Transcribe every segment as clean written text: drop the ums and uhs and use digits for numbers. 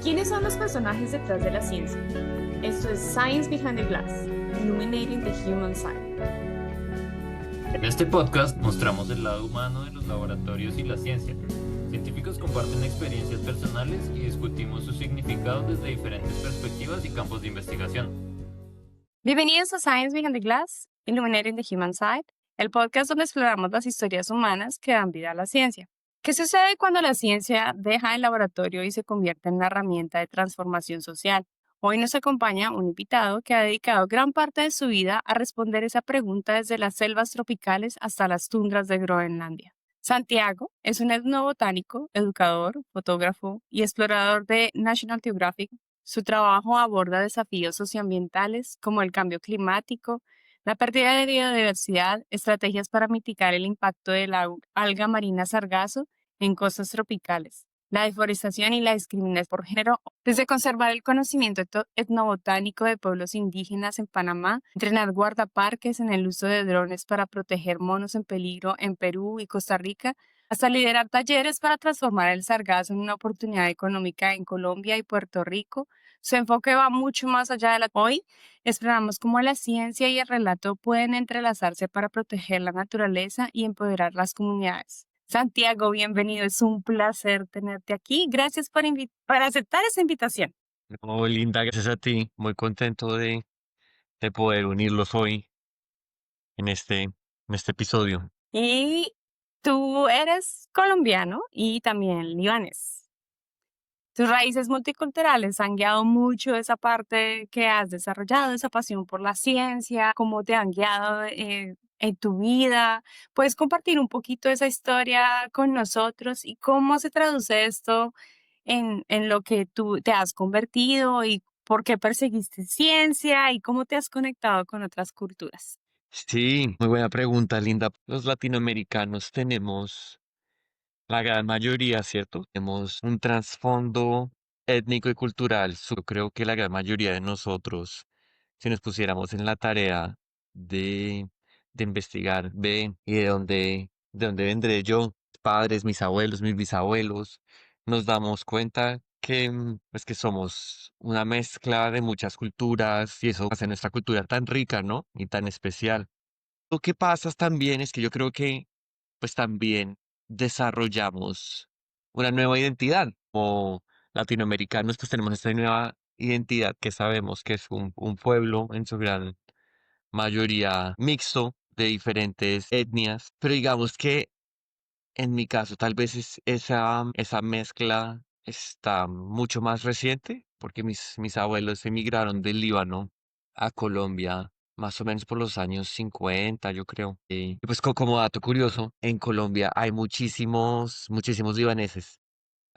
¿Quiénes son los personajes detrás de la ciencia? Esto es Science Behind the Glass, Illuminating the Human Side. En este podcast mostramos el lado humano de los laboratorios y la ciencia. Científicos comparten experiencias personales y discutimos sus significados desde diferentes perspectivas y campos de investigación. Bienvenidos a Science Behind the Glass, Illuminating the Human Side, el podcast donde exploramos las historias humanas que dan vida a la ciencia. ¿Qué sucede cuando la ciencia deja el laboratorio y se convierte en una herramienta de transformación social? Hoy nos acompaña un invitado que ha dedicado gran parte de su vida a responder esa pregunta desde las selvas tropicales hasta las tundras de Groenlandia. Santiago es un etnobotánico, educador, fotógrafo y explorador de National Geographic. Su trabajo aborda desafíos socioambientales como el cambio climático, la pérdida de biodiversidad, estrategias para mitigar el impacto de la alga marina sargazo en costas tropicales, la deforestación y la discriminación por género, desde conservar el conocimiento etnobotánico de pueblos indígenas en Panamá, entrenar guardaparques en el uso de drones para proteger monos en peligro en Perú y Costa Rica, hasta liderar talleres para transformar el sargazo en una oportunidad económica en Colombia y Puerto Rico. Su enfoque va mucho más allá de la... Hoy exploramos cómo la ciencia y el relato pueden entrelazarse para proteger la naturaleza y empoderar las comunidades. Santiago, bienvenido. Es un placer tenerte aquí. Gracias por aceptar esa invitación. Oh, Linda, gracias a ti. Muy contento de poder unirlos hoy en este episodio. Y tú eres colombiano y también libanés. Tus raíces multiculturales han guiado mucho esa parte que has desarrollado, esa pasión por la ciencia, cómo te han guiado en tu vida. ¿Puedes compartir un poquito esa historia con nosotros y cómo se traduce esto en lo que tú te has convertido y por qué perseguiste ciencia y cómo te has conectado con otras culturas? Sí, muy buena pregunta, Linda. Los latinoamericanos tenemos, la gran mayoría, ¿cierto? Tenemos un trasfondo étnico y cultural. Yo creo que la gran mayoría de nosotros, si nos pusiéramos en la tarea de, de investigar, y de dónde vendré yo, padres, mis abuelos, mis bisabuelos, nos damos cuenta que, pues que somos una mezcla de muchas culturas y eso hace nuestra cultura tan rica, ¿no? Y tan especial. Lo que pasa también es que yo creo que pues también desarrollamos una nueva identidad. Como latinoamericanos, pues tenemos esta nueva identidad que sabemos que es un pueblo en su gran mayoría mixto de diferentes etnias, pero digamos que en mi caso tal vez esa mezcla está mucho más reciente, porque mis abuelos emigraron del Líbano a Colombia más o menos por los años 50, yo creo. Y pues como dato curioso, en Colombia hay muchísimos libaneses.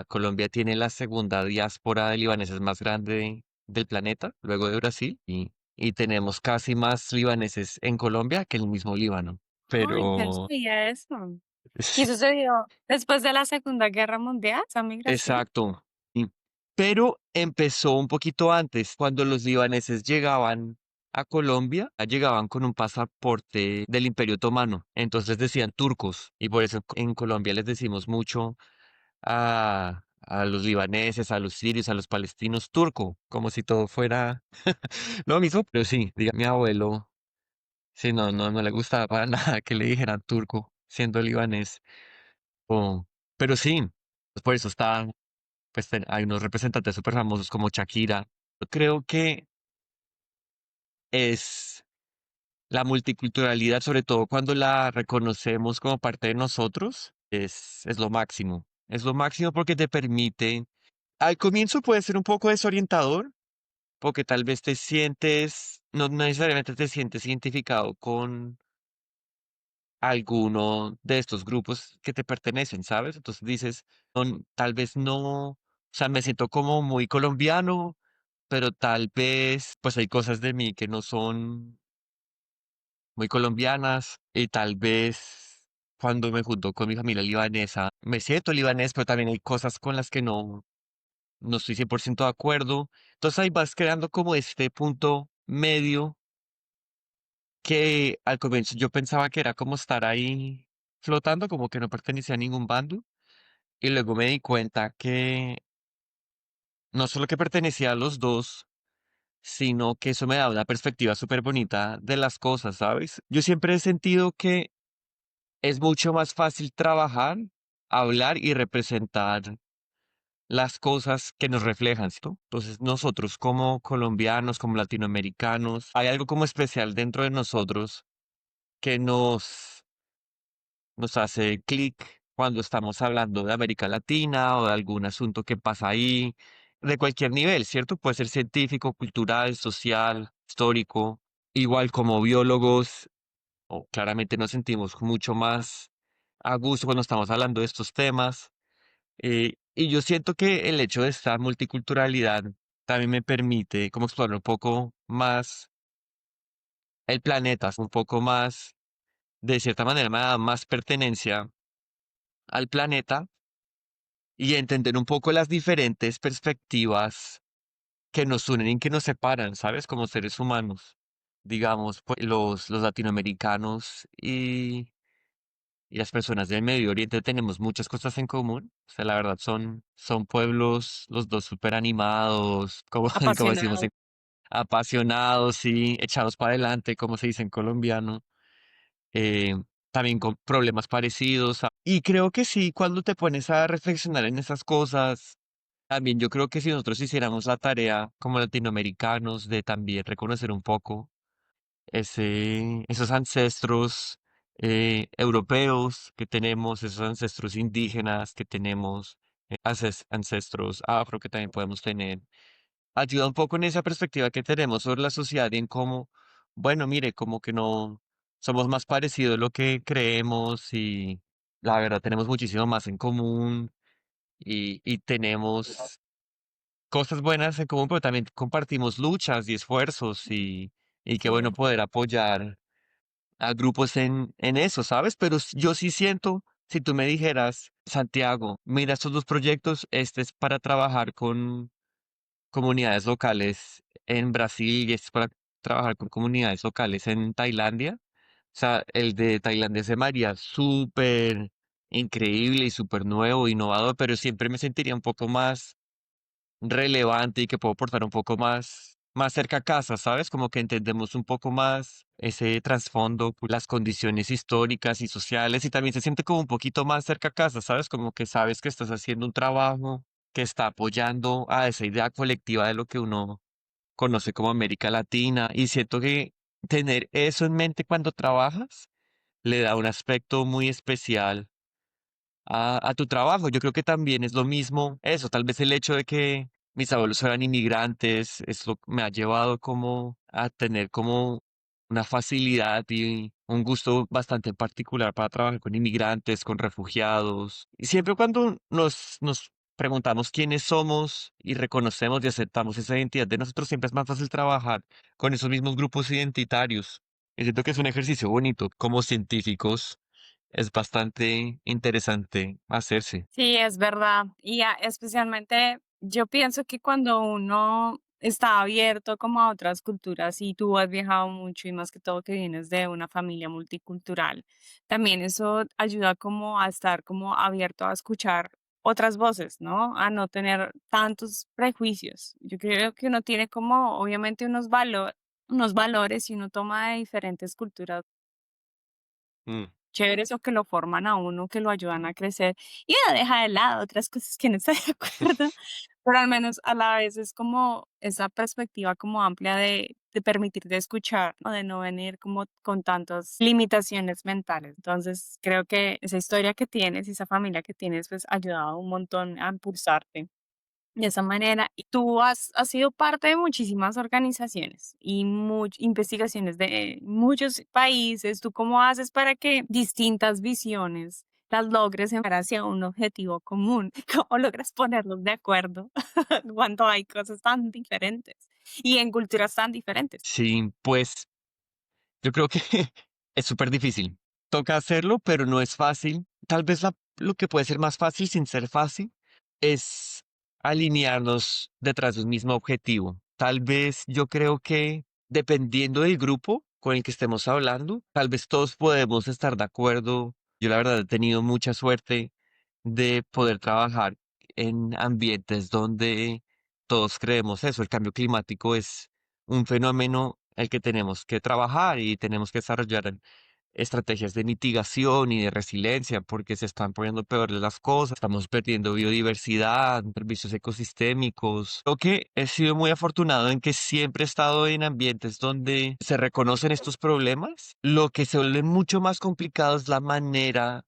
Colombia tiene la segunda diáspora de libaneses más grande del planeta, luego de Brasil, y tenemos casi más libaneses en Colombia que en el mismo Líbano. Ay, yo no Pero sabía eso. ¿Y sucedió después de la Segunda Guerra Mundial, esa migración? exacto. y- Pero empezó un poquito antes, cuando los libaneses llegaban a Colombia, llegaban con un pasaporte del Imperio Otomano, entonces decían turcos, y por eso en Colombia les decimos mucho a los libaneses, a los sirios, a los palestinos turco, como si todo fuera lo mismo, pero sí, diga mi abuelo, sí, no le gustaba para nada que le dijeran turco, siendo libanés, o- pero sí, pues por eso está pues hay unos representantes súper famosos como Shakira. Yo creo que es la multiculturalidad, sobre todo cuando la reconocemos como parte de nosotros, es lo máximo. Es lo máximo porque te permite, al comienzo puede ser un poco desorientador, porque tal vez te sientes, no necesariamente te sientes identificado con alguno de estos grupos que te pertenecen, ¿sabes? Entonces dices, tal vez no, o sea, me siento como muy colombiano, pero tal vez, pues hay cosas de mí que no son muy colombianas y tal vez cuando me junto con mi familia libanesa, me siento libanés, pero también hay cosas con las que no estoy 100% de acuerdo. Entonces ahí vas creando como este punto medio que al comienzo yo pensaba que era como estar ahí flotando, como que no pertenecía a ningún bando, y luego me di cuenta que no solo que pertenecía a los dos, sino que eso me da una perspectiva súper bonita de las cosas, ¿sabes? Yo siempre he sentido que es mucho más fácil trabajar, hablar y representar las cosas que nos reflejan, ¿cierto? Entonces, nosotros como colombianos, como latinoamericanos, hay algo como especial dentro de nosotros que nos hace clic cuando estamos hablando de América Latina o de algún asunto que pasa ahí, de cualquier nivel, ¿cierto? Puede ser científico, cultural, social, histórico. Igual como biólogos, o claramente nos sentimos mucho más a gusto cuando estamos hablando de estos temas. Y yo siento que el hecho de esta multiculturalidad también me permite como explorar un poco más el planeta, un poco más, de cierta manera, me da más pertenencia al planeta y entender un poco las diferentes perspectivas que nos unen y que nos separan, ¿sabes? Como seres humanos. Digamos, pues, los latinoamericanos y las personas del Medio Oriente tenemos muchas cosas en común. O sea, la verdad son pueblos, los dos súper animados, como, como decimos, Apasionado. apasionados y echados para adelante, como se dice en colombiano. eh, También con problemas parecidos. Y creo que sí, cuando te pones a reflexionar en esas cosas, también yo creo que si nosotros hiciéramos la tarea como latinoamericanos de también reconocer un poco esos ancestros europeos que tenemos, esos ancestros indígenas que tenemos, ancestros afro que también podemos tener, ayuda un poco en esa perspectiva que tenemos sobre la sociedad y en cómo, bueno, mire, como que no somos más parecidos de lo que creemos y la verdad tenemos muchísimo más en común y tenemos cosas buenas en común, pero también compartimos luchas y esfuerzos y qué bueno Sí. poder apoyar a grupos en eso, ¿sabes? Pero yo sí siento, si tú me dijeras, Santiago, mira estos dos proyectos, este es para trabajar con comunidades locales en Brasil y este es para trabajar con comunidades locales en Tailandia. O sea, el de Tailandia se me haría súper increíble y súper nuevo, innovador, pero siempre me sentiría un poco más relevante y que puedo aportar un poco más cerca a casa, ¿sabes? Como que entendemos un poco más ese trasfondo, pues, las condiciones históricas y sociales y también se siente como un poquito más cerca a casa, ¿sabes? Como que sabes que estás haciendo un trabajo que está apoyando a esa idea colectiva de lo que uno conoce como América Latina y siento que tener eso en mente cuando trabajas le da un aspecto muy especial a tu trabajo. Yo creo que también es lo mismo eso, tal vez el hecho de que mis abuelos eran inmigrantes, eso me ha llevado como a tener como una facilidad y un gusto bastante particular para trabajar con inmigrantes, con refugiados. Y siempre cuando nos preguntamos quiénes somos y reconocemos y aceptamos esa identidad de nosotros, siempre es más fácil trabajar con esos mismos grupos identitarios. Y siento que es un ejercicio bonito como científicos es bastante interesante hacerse. Sí, es verdad. Y especialmente yo pienso que cuando uno está abierto como a otras culturas y tú has viajado mucho y más que todo que vienes de una familia multicultural, también eso ayuda como a estar como abierto a escuchar otras voces, ¿no? A no tener tantos prejuicios. Yo creo que uno tiene como obviamente unos valores y uno toma de diferentes culturas Mm. chéveres o que lo forman a uno, que lo ayudan a crecer y uno deja de lado otras cosas que no está de acuerdo, pero al menos a la vez es como esa perspectiva como amplia de permitirte escuchar, ¿no? De no venir como con tantas limitaciones mentales. Entonces, creo que esa historia que tienes y esa familia que tienes, pues, ha ayudado un montón a impulsarte. De esa manera, y tú has sido parte de muchísimas organizaciones y investigaciones de muchos países. ¿Tú cómo haces para que distintas visiones las logres enfocar hacia un objetivo común? ¿Cómo logras ponerlos de acuerdo cuando hay cosas tan diferentes y en culturas tan diferentes? Sí, pues yo creo que es súper difícil. Toca hacerlo, pero no es fácil. Tal vez lo que puede ser más fácil sin ser fácil es alinearnos detrás de un mismo objetivo. Tal vez yo creo que dependiendo del grupo con el que estemos hablando, tal vez todos podemos estar de acuerdo. Yo la verdad he tenido mucha suerte de poder trabajar en ambientes donde todos creemos eso, el cambio climático es un fenómeno el que tenemos que trabajar y tenemos que desarrollar estrategias de mitigación y de resiliencia porque se están poniendo peores las cosas, estamos perdiendo biodiversidad, servicios ecosistémicos. Creo que he sido muy afortunado en que siempre he estado en ambientes donde se reconocen estos problemas. Lo que se vuelve mucho más complicado es la manera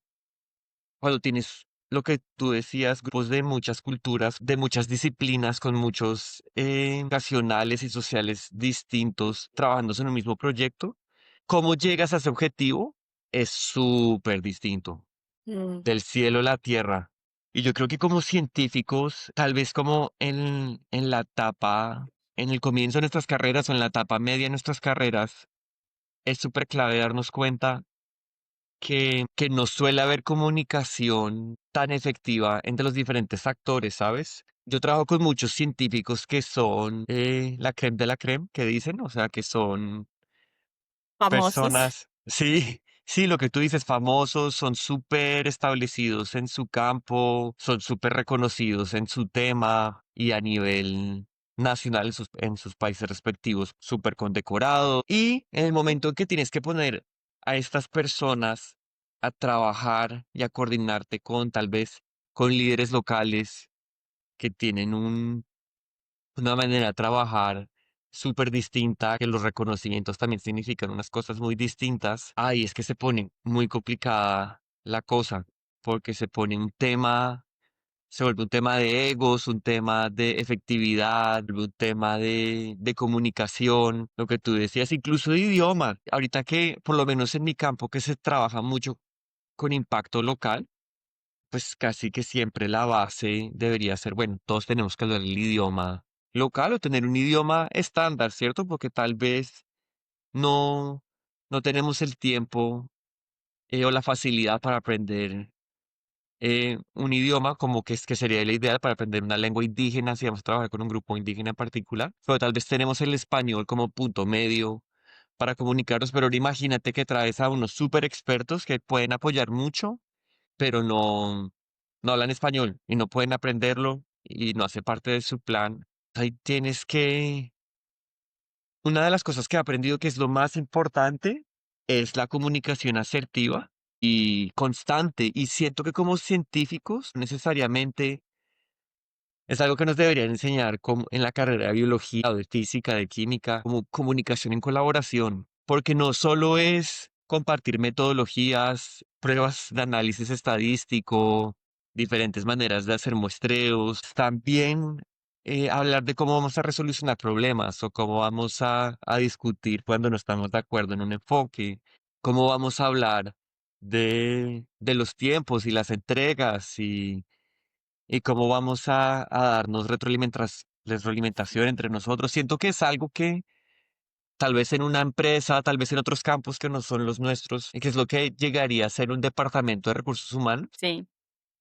cuando tienes lo que tú decías, grupos de muchas culturas, de muchas disciplinas, con muchos nacionales y sociales distintos trabajando en un mismo proyecto, ¿cómo llegas a ese objetivo? Es súper distinto, Mm. del cielo a la tierra. Y yo creo que como científicos, tal vez como en la etapa, en el comienzo de nuestras carreras o en la etapa media de nuestras carreras, es súper clave darnos cuenta que no suele haber comunicación tan efectiva entre los diferentes actores, ¿sabes? Yo trabajo con muchos científicos que son la creme de la creme, que dicen, o sea, que son Famosos. personas, sí, sí, lo que tú dices, famosos, son súper establecidos en su campo, son súper reconocidos en su tema y a nivel nacional en sus países respectivos, súper condecorados. Y en el momento en que tienes que poner a estas personas a trabajar y a coordinarte con tal vez con líderes locales que tienen una manera de trabajar súper distinta, que los reconocimientos también significan unas cosas muy distintas. Ay, es que se pone muy complicada la cosa, porque se pone un tema, se vuelve un tema de egos, un tema de efectividad, un tema de comunicación, lo que tú decías, incluso de idioma. Ahorita que, por lo menos en mi campo, que se trabaja mucho con impacto local, pues casi que siempre la base debería ser, bueno, todos tenemos que hablar el idioma local o tener un idioma estándar, ¿cierto? Porque tal vez no, no tenemos el tiempo o la facilidad para aprender un idioma como que, es, que sería el ideal para aprender una lengua indígena si vamos a trabajar con un grupo indígena en particular. Pero tal vez tenemos el español como punto medio para comunicarnos, pero ahora imagínate que traes a unos súper expertos que pueden apoyar mucho pero no hablan español y no pueden aprenderlo y no hace parte de su plan. Ahí tienes que, una de las cosas que he aprendido que es lo más importante es la comunicación asertiva y constante. Y siento que como científicos necesariamente es algo que nos deberían enseñar como en la carrera de biología o de física, de química, como comunicación en colaboración, porque no solo es compartir metodologías, pruebas de análisis estadístico, diferentes maneras de hacer muestreos, también hablar de cómo vamos a resolucionar problemas o cómo vamos a discutir cuando no estamos de acuerdo en un enfoque, cómo vamos a hablar de los tiempos y las entregas y cómo vamos a darnos retroalimentación entre nosotros. Siento que es algo que tal vez en una empresa, tal vez en otros campos que no son los nuestros, y que es lo que llegaría a ser un departamento de recursos humanos. Sí.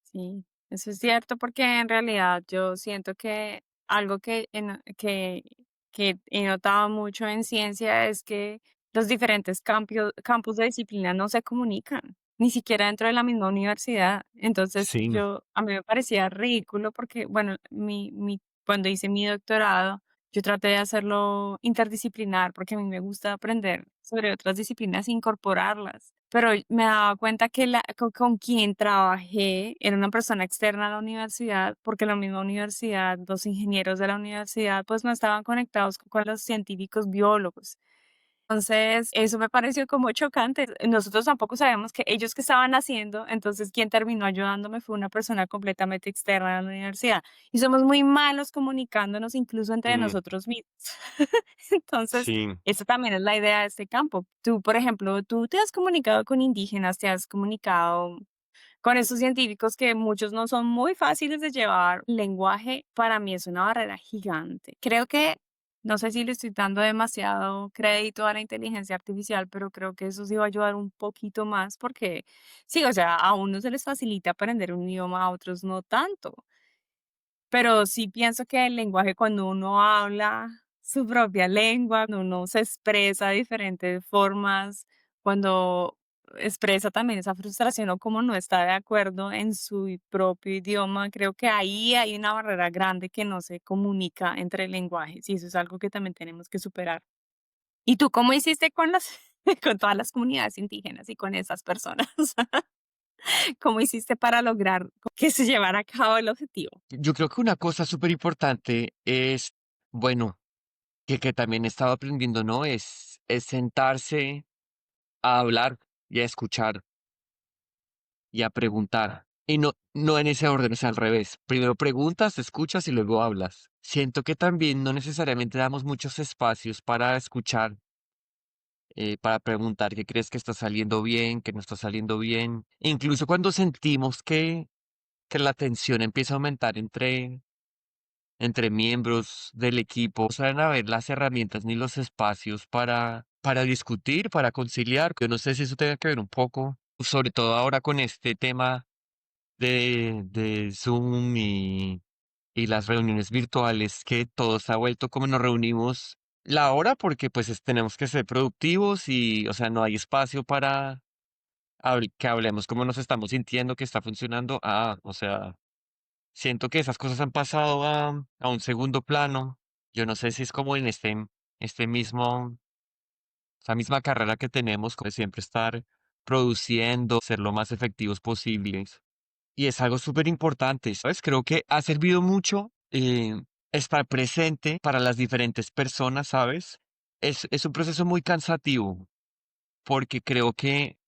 Sí, eso es cierto porque en realidad yo siento que algo que he notado mucho en ciencia es que los diferentes campos de disciplina no se comunican, ni siquiera dentro de la misma universidad. Entonces Sí, a mí me parecía ridículo porque, bueno, cuando hice mi doctorado, yo traté de hacerlo interdisciplinar porque a mí me gusta aprender sobre otras disciplinas e incorporarlas. Pero me daba cuenta que con quien trabajé era una persona externa a la universidad, porque la misma universidad, los ingenieros de la universidad, pues no estaban conectados con los científicos biólogos. Entonces, eso me pareció como chocante. Nosotros tampoco sabíamos que ellos qué estaban haciendo, entonces quien terminó ayudándome fue una persona completamente externa a la universidad. Y somos muy malos comunicándonos incluso entre mm, nosotros mismos. Entonces, sí, eso también es la idea de este campo. Tú, por ejemplo, tú te has comunicado con indígenas, te has comunicado con esos científicos que muchos no son muy fáciles de llevar. El lenguaje para mí es una barrera gigante. Creo que, no sé si le estoy dando demasiado crédito a la inteligencia artificial, pero creo que eso sí va a ayudar un poquito más porque sí, o sea, a unos se les facilita aprender un idioma, a otros no tanto. Pero sí pienso que el lenguaje cuando uno habla su propia lengua, cuando uno se expresa de diferentes formas, cuando expresa también esa frustración o como no está de acuerdo en su propio idioma, creo que ahí hay una barrera grande que no se comunica entre lenguajes y eso es algo que también tenemos que superar. ¿Y tú cómo hiciste con las con todas las comunidades indígenas y con esas personas? ¿Cómo hiciste para lograr que se llevara a cabo el objetivo? Yo creo que una cosa súper importante es, bueno, que también he estado aprendiendo, ¿no? Es sentarse a hablar y a escuchar y a preguntar. Y no en ese orden, o sea, al revés. Primero preguntas, escuchas y luego hablas. Siento que también no necesariamente damos muchos espacios para escuchar, para preguntar qué crees que está saliendo bien, qué no está saliendo bien. Incluso cuando sentimos que la tensión empieza a aumentar entre miembros del equipo, no saben haber las herramientas ni los espacios para discutir, para conciliar. Yo no sé si eso tenga que ver un poco, sobre todo ahora con este tema de Zoom y las reuniones virtuales, que todo se ha vuelto como nos reunimos la hora porque pues tenemos que ser productivos y, o sea, no hay espacio para que hablemos cómo nos estamos sintiendo, que está funcionando. O sea, siento que esas cosas han pasado a un segundo plano. Yo no sé si es como en este mismo, esa misma carrera que tenemos, como de siempre estar produciendo, ser lo más efectivos posibles. Y es algo súper importante, ¿sabes? Creo que ha servido mucho estar presente para las diferentes personas, ¿sabes? Es un proceso muy cansativo porque creo que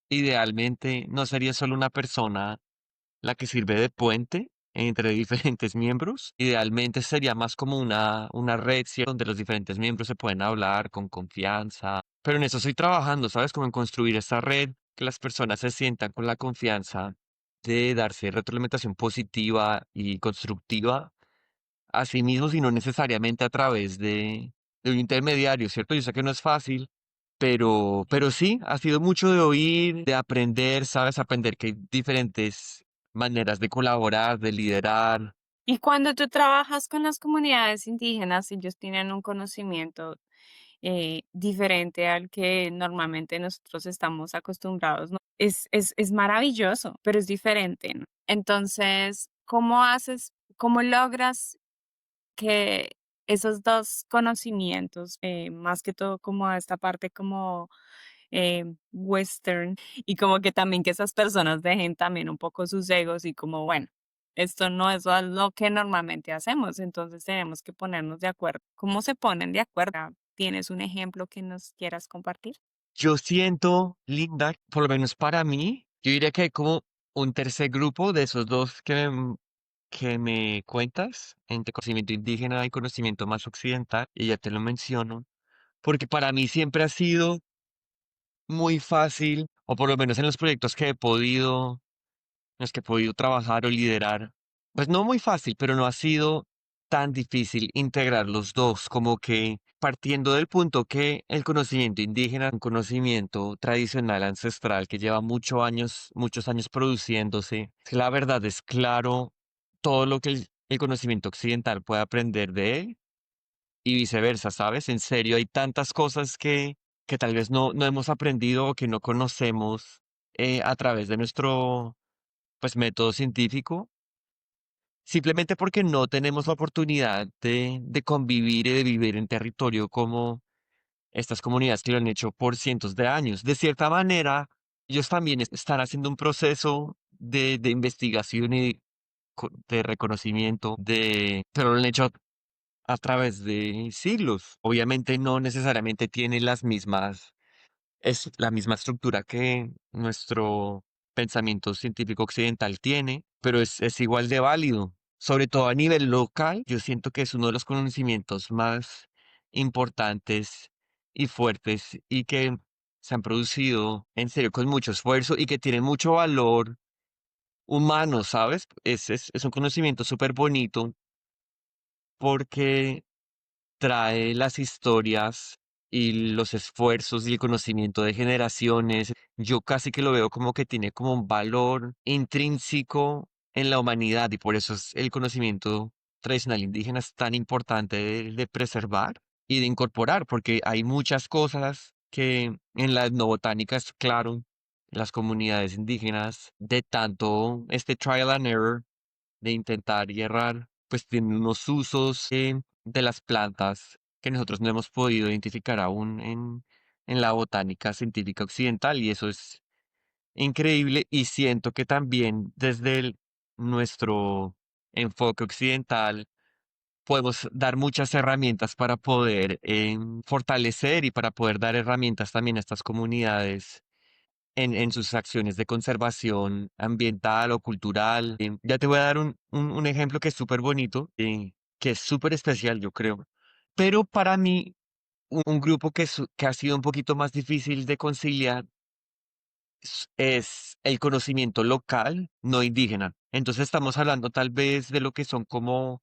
idealmente no sería solo una persona la que sirve de puente entre diferentes miembros. Idealmente sería más como una red, ¿sí? Donde los diferentes miembros se pueden hablar con confianza. Pero en eso estoy trabajando, ¿sabes? Como en construir esta red, que las personas se sientan con la confianza de darse retroalimentación positiva y constructiva a sí mismos y no necesariamente a través de un intermediario, ¿cierto? Yo sé que no es fácil, pero sí, ha sido mucho de oír, de aprender, ¿sabes? Aprender que hay diferentes maneras de colaborar, de liderar. Y cuando tú trabajas con las comunidades indígenas, ellos tienen un conocimiento diferente al que normalmente nosotros estamos acostumbrados, ¿no? Es maravilloso, pero es diferente, ¿no? Entonces, cómo logras que esos dos conocimientos, más que todo como a esta parte como western y como que también que esas personas dejen también un poco sus egos y como, bueno, esto no es lo que normalmente hacemos, entonces tenemos que ponernos de acuerdo. ¿Cómo se ponen de acuerdo? ¿Tienes un ejemplo que nos quieras compartir? Yo siento, Linda, por lo menos para mí, yo diría que hay como un tercer grupo de esos dos que me cuentas, entre conocimiento indígena y conocimiento más occidental, y ya te lo menciono, porque para mí siempre ha sido muy fácil, o por lo menos en los proyectos en los que he podido trabajar o liderar, pues no muy fácil, pero no ha sido tan difícil integrar los dos, como que partiendo del punto que el conocimiento indígena, un conocimiento tradicional ancestral que lleva muchos años produciéndose, que la verdad es claro todo lo que el conocimiento occidental puede aprender de él y viceversa, ¿sabes? En serio, hay tantas cosas que tal vez no hemos aprendido o que no conocemos a través de nuestro pues método científico, simplemente porque no tenemos la oportunidad de convivir y de vivir en territorio como estas comunidades que lo han hecho por cientos de años. De cierta manera, ellos también están haciendo un proceso de investigación y de reconocimiento, pero lo han hecho a través de siglos. Obviamente no necesariamente tiene es la misma estructura que nuestro pensamiento científico occidental tiene, pero es igual de válido. Sobre todo a nivel local, yo siento que es uno de los conocimientos más importantes y fuertes y que se han producido en serio con mucho esfuerzo y que tienen mucho valor humano, ¿sabes? Es un conocimiento súper bonito porque trae las historias y los esfuerzos y el conocimiento de generaciones. Yo casi que lo veo como que tiene como un valor intrínseco en la humanidad y por eso es el conocimiento tradicional indígena es tan importante de preservar y de incorporar, porque hay muchas cosas que en la etnobotánica es claro, las comunidades indígenas, de tanto este trial and error, de intentar y errar, pues tienen unos usos de las plantas que nosotros no hemos podido identificar aún en la botánica científica occidental, y eso es increíble, y siento que también desde nuestro enfoque occidental podemos dar muchas herramientas para poder fortalecer y para poder dar herramientas también a estas comunidades en sus acciones de conservación ambiental o cultural. Ya te voy a dar un ejemplo que es súper bonito, que es súper especial, yo creo. Pero para mí, un grupo que ha sido un poquito más difícil de conciliar es el conocimiento local, no indígena. Entonces estamos hablando tal vez de lo que son como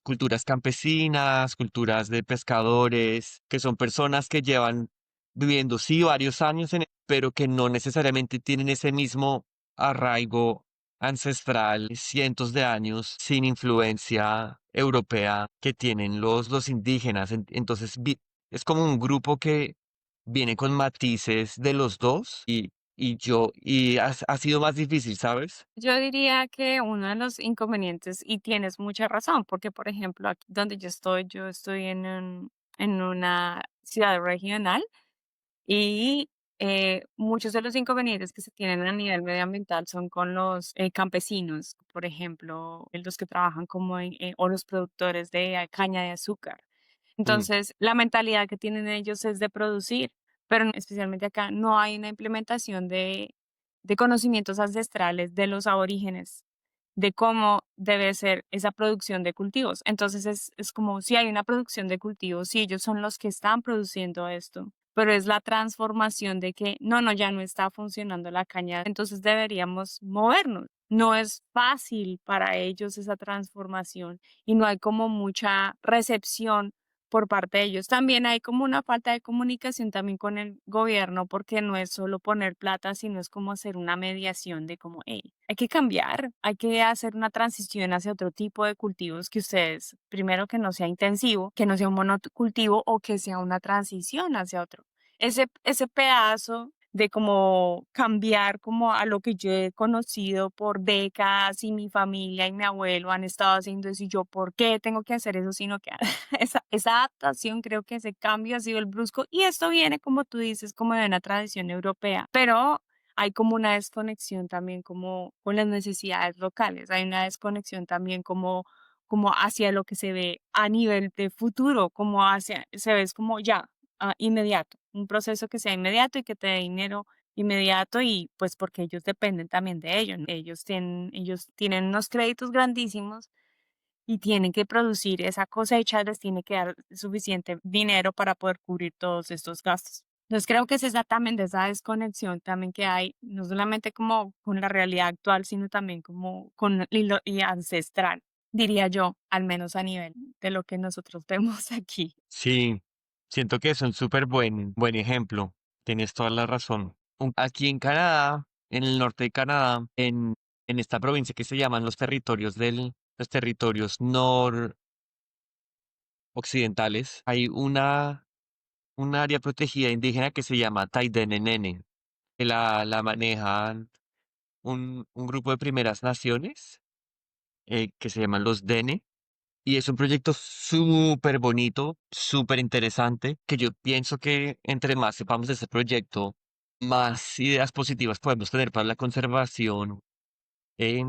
culturas campesinas, culturas de pescadores, que son personas que llevan viviendo, sí, varios años pero que no necesariamente tienen ese mismo arraigo ancestral, cientos de años sin influencia europea que tienen los indígenas. Entonces, es como un grupo que viene con matices de los dos, y ha sido más difícil, ¿sabes? Yo diría que uno de los inconvenientes, y tienes mucha razón, porque por ejemplo, aquí donde yo estoy en una ciudad regional y muchos de los inconvenientes que se tienen a nivel medioambiental son con los campesinos, por ejemplo, los que trabajan como o los productores de caña de azúcar. Mm, Entonces, la mentalidad que tienen ellos es de producir, pero especialmente acá no hay una implementación de conocimientos ancestrales de los aborígenes, de cómo debe ser esa producción de cultivos. Entonces, es como si hay una producción de cultivos, si ellos son los que están produciendo esto, pero es la transformación de que no, no, ya no está funcionando la caña, entonces deberíamos movernos. No es fácil para ellos esa transformación y no hay como mucha recepción por parte de ellos. También hay como una falta de comunicación también con el gobierno, porque no es solo poner plata, sino es como hacer una mediación de como, hey, hay que cambiar, hay que hacer una transición hacia otro tipo de cultivos que ustedes, primero que no sea intensivo, que no sea un monocultivo o que sea una transición hacia otro. Ese pedazo de como cambiar como a lo que yo he conocido por décadas y mi familia y mi abuelo han estado haciendo eso y yo, ¿por qué tengo que hacer eso? Sino que esa adaptación, creo que ese cambio ha sido el brusco y esto viene, como tú dices, como de una tradición europea, pero hay como una desconexión también como con las necesidades locales, hay una desconexión también como hacia lo que se ve a nivel de futuro, como hacia, se ve es como ya, inmediato, un proceso que sea inmediato y que te dé dinero inmediato y pues porque ellos dependen también de ello, ¿no? Ellos tienen unos créditos grandísimos y tienen que producir esa cosecha, les tiene que dar suficiente dinero para poder cubrir todos estos gastos. Entonces creo que es exactamente esa desconexión también que hay, no solamente como con la realidad actual, sino también como con y ancestral, diría yo, al menos a nivel de lo que nosotros vemos aquí. sí, siento que es un súper buen ejemplo. Tienes toda la razón. Aquí en Canadá, en el norte de Canadá, en esta provincia que se llaman los territorios noroccidentales, hay un área protegida indígena que se llama Taidenenene, que la manejan un grupo de primeras naciones, que se llaman los Dene. Y es un proyecto súper bonito, súper interesante, que yo pienso que entre más sepamos de ese proyecto, más ideas positivas podemos tener para la conservación, y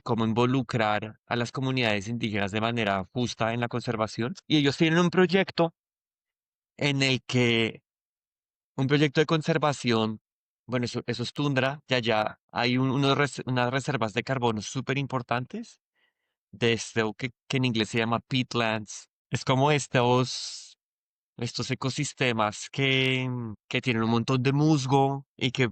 cómo involucrar a las comunidades indígenas de manera justa en la conservación. Y ellos tienen en el que, un proyecto de conservación, bueno, eso es tundra, y allá hay unas reservas de carbono súper importantes de esto que en inglés se llama peatlands. Es como estos ecosistemas que tienen un montón de musgo, y que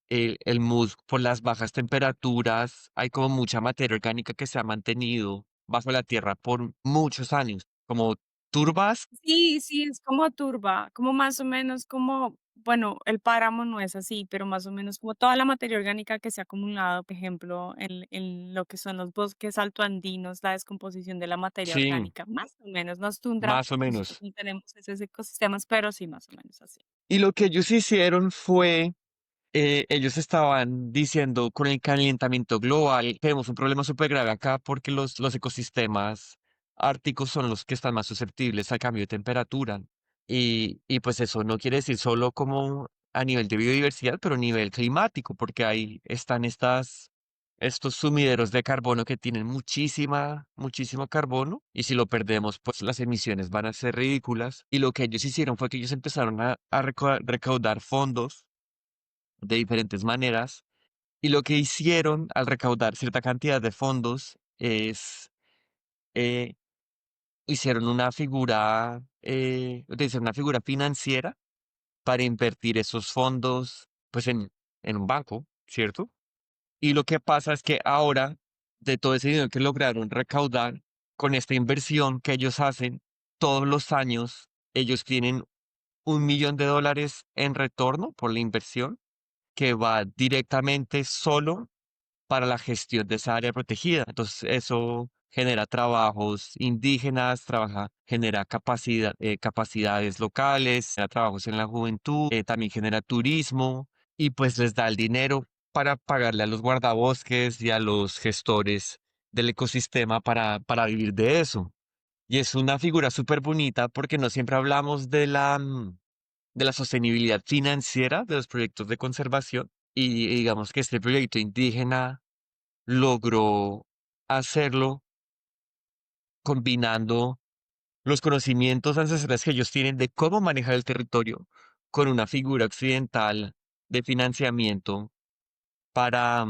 el musgo, por las bajas temperaturas, hay como mucha materia orgánica que se ha mantenido bajo la tierra por muchos años, como turbas. Sí, sí, es como turba, como más o menos como bueno, el páramo no es así, pero más o menos como toda la materia orgánica que se ha acumulado, por ejemplo, en lo que son los bosques altoandinos, la descomposición de la materia Sí, orgánica, más o menos, no es tundra, más o nosotros menos. no tenemos esos ecosistemas, pero sí, más o menos así. Y lo que ellos hicieron fue, ellos estaban diciendo con el calentamiento global, tenemos un problema súper grave acá porque los ecosistemas árticos son los que están más susceptibles al cambio de temperatura. Y pues eso no quiere decir solo como a nivel de biodiversidad, pero a nivel climático, porque ahí están estos sumideros de carbono que tienen muchísimo carbono, y si lo perdemos, pues las emisiones van a ser ridículas. Y lo que ellos hicieron fue que ellos empezaron a recaudar fondos de diferentes maneras, y lo que hicieron al recaudar cierta cantidad de fondos es, eh, hicieron una figura, utilizaron una figura financiera para invertir esos fondos, pues en un banco, ¿cierto? Y lo que pasa es que ahora, de todo ese dinero que lograron recaudar con esta inversión que ellos hacen todos los años, ellos tienen $1 millón en retorno por la inversión que va directamente solo para la gestión de esa área protegida. Entonces, eso genera trabajos indígenas, genera capacidades locales, genera trabajos en la juventud, también genera turismo, y pues les da el dinero para pagarle a los guardabosques y a los gestores del ecosistema para vivir de eso. Y es una figura súper bonita porque no siempre hablamos de la sostenibilidad financiera de los proyectos de conservación, y digamos que este proyecto indígena logró hacerlo combinando los conocimientos ancestrales que ellos tienen de cómo manejar el territorio con una figura occidental de financiamiento para,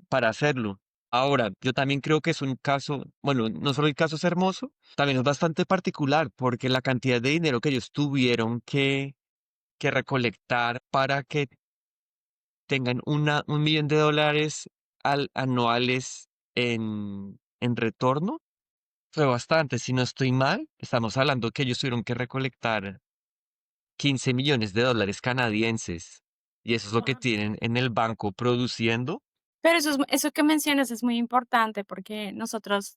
para hacerlo. Ahora, yo también creo que es un caso, bueno, no solo el caso es hermoso, también es bastante particular porque la cantidad de dinero que ellos tuvieron que recolectar para que tengan $1 millón anuales en retorno, fue bastante. Si no estoy mal, estamos hablando que ellos tuvieron que recolectar $15 millones canadienses. Y eso es lo que tienen en el banco produciendo. Pero eso que mencionas es muy importante porque nosotros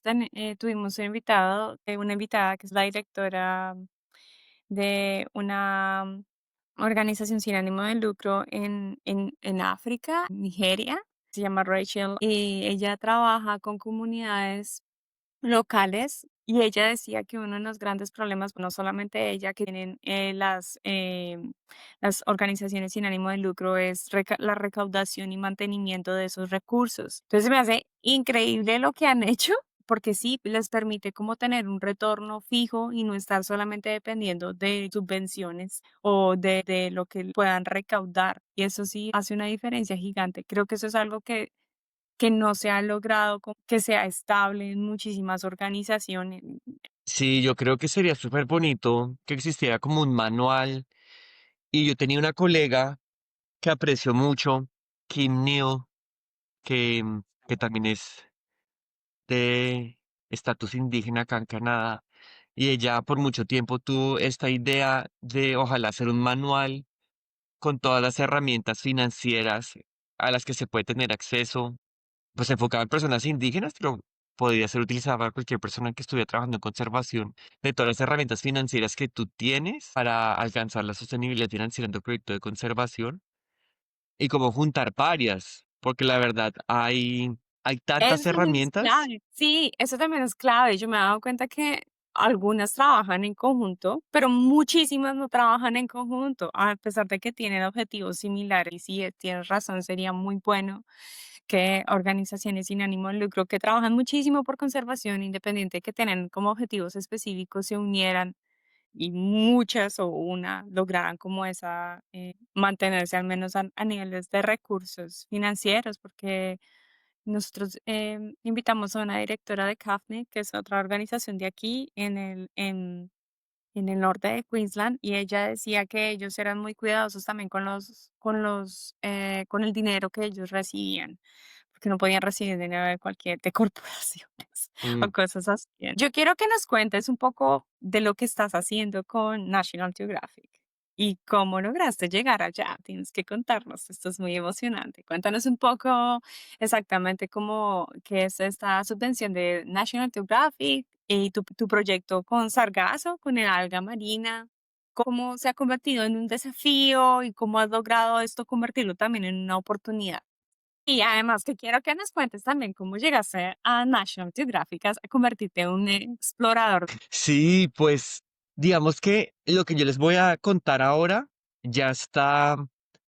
tuvimos un invitado, una invitada que es la directora de una organización sin ánimo de lucro en África, Nigeria. Se llama Rachel y ella trabaja con comunidades locales y ella decía que uno de los grandes problemas, no solamente ella, que tienen las organizaciones sin ánimo de lucro, es la recaudación y mantenimiento de esos recursos. Entonces me hace increíble lo que han hecho, porque sí, les permite como tener un retorno fijo y no estar solamente dependiendo de subvenciones o de lo que puedan recaudar. Y eso sí hace una diferencia gigante. Creo que eso es algo que no se ha logrado que sea estable en muchísimas organizaciones. Sí, yo creo que sería súper bonito que existiera como un manual. Y yo tenía una colega que aprecio mucho, Kim Neal, que también es de estatus indígena acá en Canadá. Y ella por mucho tiempo tuvo esta idea de ojalá hacer un manual con todas las herramientas financieras a las que se puede tener acceso, pues enfocado en personas indígenas, pero podría ser utilizado para cualquier persona que estuviera trabajando en conservación, de todas las herramientas financieras que tú tienes para alcanzar la sostenibilidad financiera en tu proyecto de conservación, y como juntar varias, porque la verdad hay tantas Eso también es herramientas. clave. Sí, eso también es clave. Yo me he dado cuenta que algunas trabajan en conjunto, pero muchísimas no trabajan en conjunto, a pesar de que tienen objetivos similares. Y sí, tienes razón, sería muy bueno que organizaciones sin ánimo de lucro que trabajan muchísimo por conservación independiente, que tienen como objetivos específicos, se unieran y muchas o una lograran como esa, mantenerse al menos a niveles de recursos financieros, porque nosotros invitamos a una directora de CAFNE, que es otra organización de aquí en el norte de Queensland, y ella decía que ellos eran muy cuidadosos también con el dinero que ellos recibían, porque no podían recibir dinero de cualquier, de corporaciones o mm, cosas así. Yo quiero que nos cuentes un poco de lo que estás haciendo con National Geographic. ¿Y cómo lograste llegar allá? Tienes que contarnos, esto es muy emocionante. Cuéntanos un poco exactamente cómo qué es esta subvención de National Geographic y tu proyecto con Sargazo, con el alga marina. ¿Cómo se ha convertido en un desafío y cómo has logrado esto convertirlo también en una oportunidad? Y además que quiero que nos cuentes también cómo llegaste a National Geographic a convertirte en un explorador. Sí, pues digamos que lo que yo les voy a contar ahora ya está,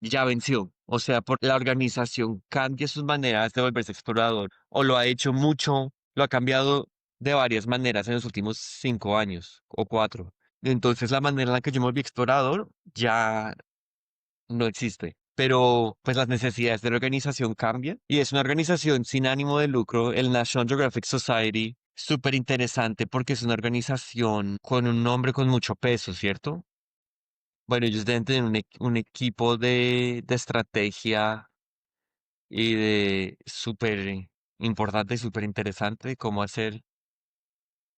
ya venció. O sea, por la organización cambia sus maneras de volverse explorador, o lo ha hecho mucho, lo ha cambiado de varias maneras en los últimos 5 años o 4. Entonces, la manera en la que yo me volví explorador ya no existe. Pero pues las necesidades de la organización cambian y es una organización sin ánimo de lucro, el National Geographic Society, súper interesante porque es una organización con un nombre con mucho peso, ¿cierto? Bueno, ellos deben tener un equipo de estrategia y de súper importante y súper interesante de cómo hacer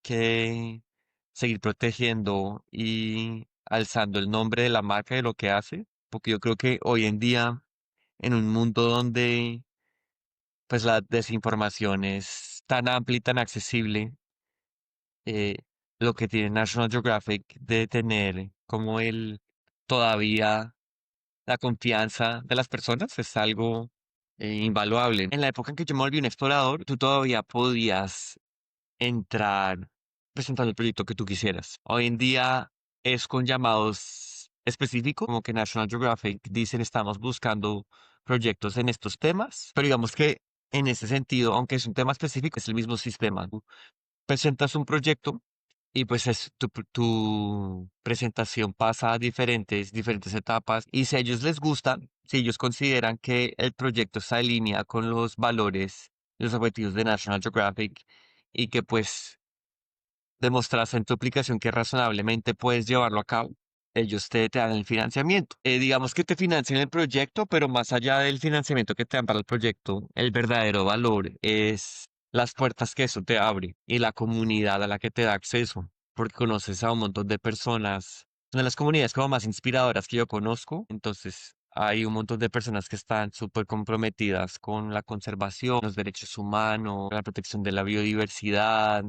que seguir protegiendo y alzando el nombre de la marca de lo que hace, porque yo creo que hoy en día en un mundo donde pues la desinformación es tan amplia y tan accesible, eh, lo que tiene National Geographic de tener como el todavía la confianza de las personas es algo invaluable. En la época en que yo me volví un explorador, tú todavía podías entrar presentando el proyecto que tú quisieras. Hoy en día es con llamados específicos, como que National Geographic dicen estamos buscando proyectos en estos temas, pero digamos que en ese sentido, aunque es un tema específico, es el mismo sistema. Tú presentas un proyecto y pues tu presentación pasa a diferentes etapas y si a ellos les gusta, si ellos consideran que el proyecto está en línea con los valores, los objetivos de National Geographic y que pues demostraste en tu aplicación que razonablemente puedes llevarlo a cabo, ellos te dan el financiamiento. Digamos que te financian el proyecto, pero más allá del financiamiento que te dan para el proyecto, el verdadero valor es las puertas que eso te abre y la comunidad a la que te da acceso, porque conoces a un montón de personas. Una de las comunidades como más inspiradoras que yo conozco, entonces hay un montón de personas que están súper comprometidas con la conservación, los derechos humanos, la protección de la biodiversidad,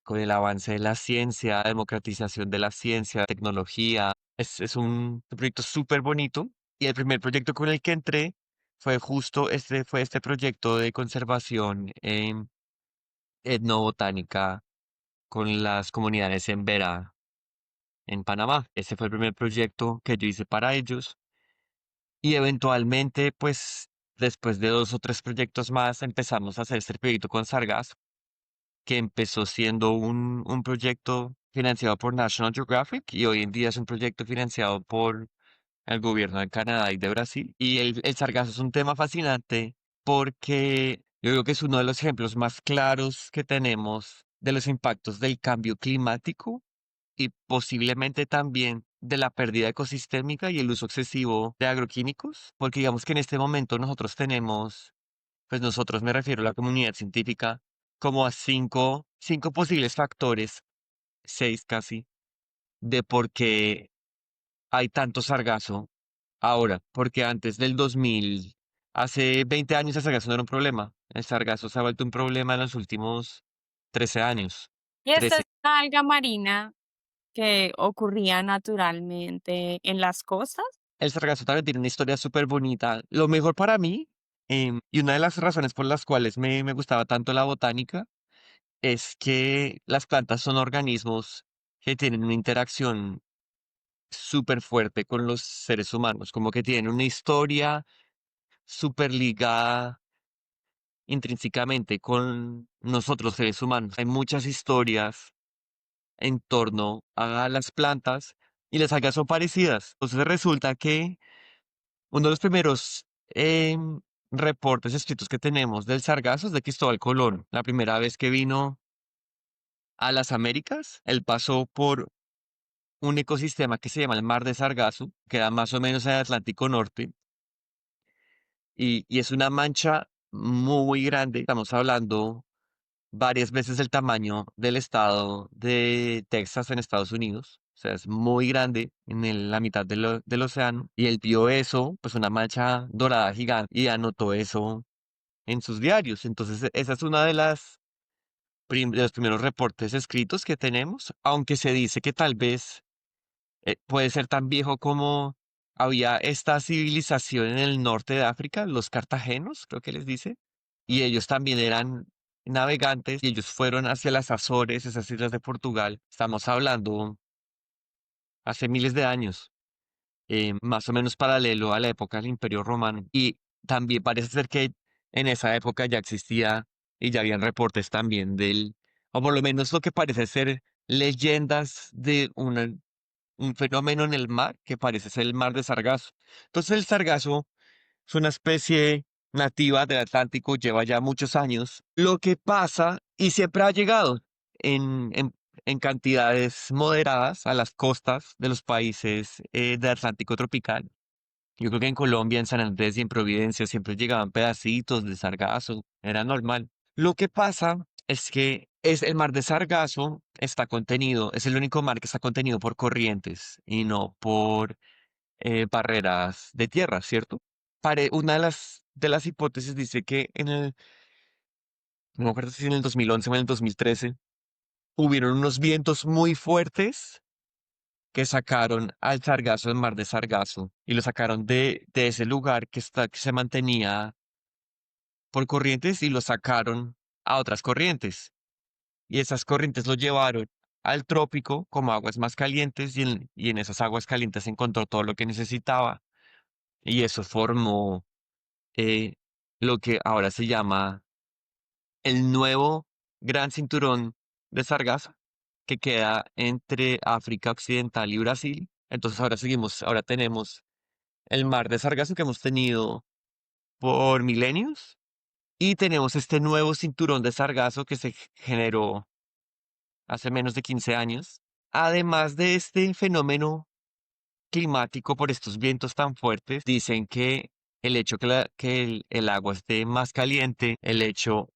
con el avance de la ciencia, democratización de la ciencia, tecnología. Es un proyecto súper bonito y el primer proyecto con el que entré fue este proyecto de conservación etnobotánica con las comunidades en Vera, en Panamá. Ese fue el primer proyecto que yo hice para ellos y eventualmente, pues, después de 2 o 3 proyectos más, empezamos a hacer este proyecto con Sargazo que empezó siendo un proyecto financiado por National Geographic y hoy en día es un proyecto financiado por el gobierno de Canadá y de Brasil. Y el sargazo es un tema fascinante porque yo creo que es uno de los ejemplos más claros que tenemos de los impactos del cambio climático y posiblemente también de la pérdida ecosistémica y el uso excesivo de agroquímicos, porque digamos que en este momento nosotros tenemos, pues nosotros me refiero a la comunidad científica, como a cinco posibles factores, 6 casi, de por qué hay tanto sargazo ahora. Porque antes del 2000, hace 20 años el sargazo no era un problema. El sargazo se ha vuelto un problema en los últimos 13 años. Y esta 13. es una alga marina que ocurría naturalmente en las costas. El sargazo también tiene una historia súper bonita. Lo mejor para mí, y una de las razones por las cuales me gustaba tanto la botánica, es que las plantas son organismos que tienen una interacción súper fuerte con los seres humanos, como que tienen una historia súper ligada intrínsecamente con nosotros seres humanos. Hay muchas historias en torno a las plantas y las algas son parecidas. Entonces resulta que uno de los primeros reportes escritos que tenemos del sargazo es de Cristóbal Colón. La primera vez que vino a las Américas, él pasó por un ecosistema que se llama el Mar de Sargazo, que da más o menos en el Atlántico Norte, y es una mancha muy grande. Estamos hablando varias veces el tamaño del estado de Texas en Estados Unidos. O sea, es muy grande en la mitad del océano. Y él vio eso, pues una mancha dorada gigante, y anotó eso en sus diarios. Entonces, esa es una de de los primeros reportes escritos que tenemos, aunque se dice que tal vez puede ser tan viejo como había esta civilización en el norte de África, los cartagenos, creo que les dice, y ellos también eran navegantes y ellos fueron hacia las Azores, esas islas de Portugal. Estamos hablando hace miles de años, más o menos paralelo a la época del Imperio Romano. Y también parece ser que en esa época ya existía y ya habían reportes también o por lo menos lo que parece ser leyendas de un fenómeno en el mar que parece ser el mar de Sargazo. Entonces el Sargazo es una especie nativa del Atlántico, lleva ya muchos años. Lo que pasa, y siempre ha llegado en, en, en cantidades moderadas a las costas de los países del Atlántico tropical. Yo creo que en Colombia, en San Andrés y en Providencia siempre llegaban pedacitos de sargazo, era normal. Lo que pasa es que el mar de Sargazo está contenido, es el único mar que está contenido por corrientes y no por barreras de tierra, ¿cierto? Una de las hipótesis dice que no me acuerdo si en el 2011 o en el 2013, hubieron unos vientos muy fuertes que sacaron al Sargazo del mar de Sargazo y lo sacaron de ese lugar que se mantenía por corrientes y lo sacaron a otras corrientes. Y esas corrientes lo llevaron al trópico como aguas más calientes y en esas aguas calientes encontró todo lo que necesitaba. Y eso formó eh, lo que ahora se llama el nuevo gran cinturón de Sargazo que queda entre África Occidental y Brasil. Entonces ahora tenemos el mar de Sargazo que hemos tenido por milenios y tenemos este nuevo cinturón de Sargazo que se generó hace menos de 15 años. Además de este fenómeno climático por estos vientos tan fuertes, dicen que el hecho que el agua esté más caliente, el hecho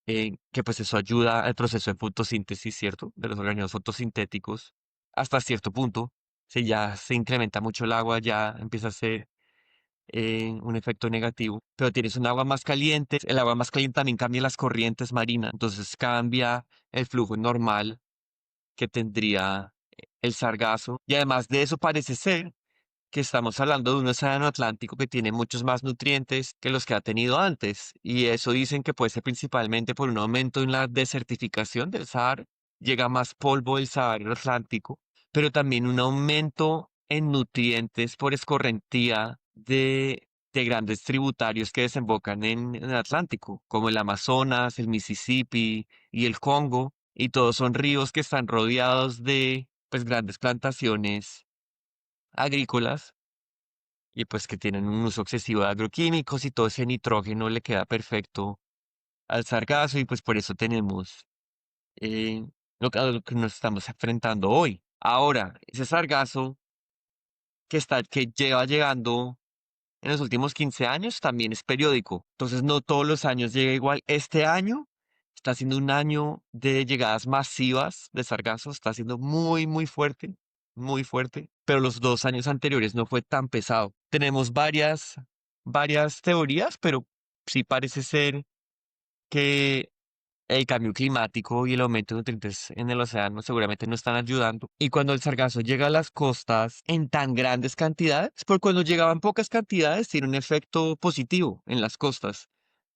que pues eso ayuda al proceso de fotosíntesis, ¿cierto? De los organismos fotosintéticos, hasta cierto punto. Si ya se incrementa mucho el agua, ya empieza a ser un efecto negativo. Pero tienes un agua más caliente, el agua más caliente también cambia las corrientes marinas, entonces cambia el flujo normal que tendría el sargazo. Y además de eso parece ser que estamos hablando de un océano Atlántico que tiene muchos más nutrientes que los que ha tenido antes. Y eso dicen que puede ser principalmente por un aumento en la desertificación del Sahara. Llega más polvo del Sahara Atlántico, pero también un aumento en nutrientes por escorrentía de grandes tributarios que desembocan en el Atlántico, como el Amazonas, el Mississippi y el Congo. Y todos son ríos que están rodeados de pues grandes plantaciones agrícolas y pues que tienen un uso excesivo de agroquímicos y todo ese nitrógeno le queda perfecto al sargazo y pues por eso tenemos eh, a lo que nos estamos enfrentando hoy. Ahora, ese sargazo que lleva llegando en los últimos 15 años también es periódico. Entonces no todos los años llega igual. Este año está siendo un año de llegadas masivas de sargazo, está siendo muy fuerte, muy fuerte. Pero los 2 años anteriores no fue tan pesado. Tenemos varias teorías, pero sí parece ser que el cambio climático y el aumento de nutrientes en el océano seguramente no están ayudando. Y cuando el sargazo llega a las costas en tan grandes cantidades, porque cuando llegaban pocas cantidades tiene un efecto positivo en las costas.